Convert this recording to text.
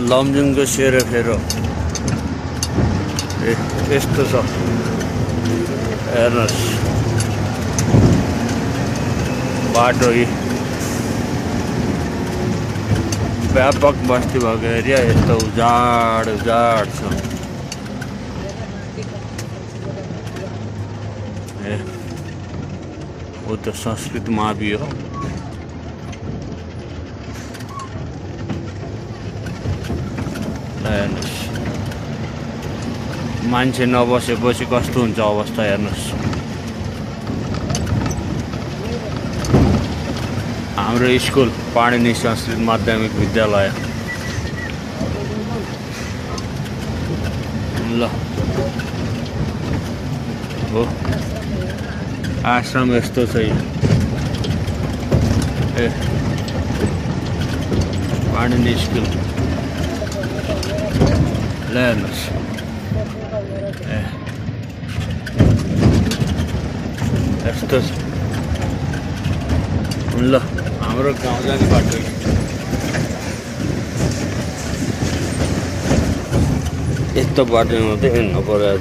लमजुङको सेरोफेरो यस्तो छ हेर्नुहोस् बाटो व्यापक बस्ती भएको एरिया यस्तो उजाड छ वो तो संस्कृत मावि हो हेर्नुहोस् मान्छे नबसेपछि कस्तो हुन्छ अवस्था हेर्नुहोस् हाम्रो स्कुल पाणिनि संस्कृत माध्यमिक विद्यालय ल हो आश्रम यस्तो छ पाणिनि स्कुल ल हेर्नुहोस् यस्तो छ ल हाम्रो गाउँ जाने बाटो यस्तो बाटोमा चाहिँ हिँड्नु पर्यो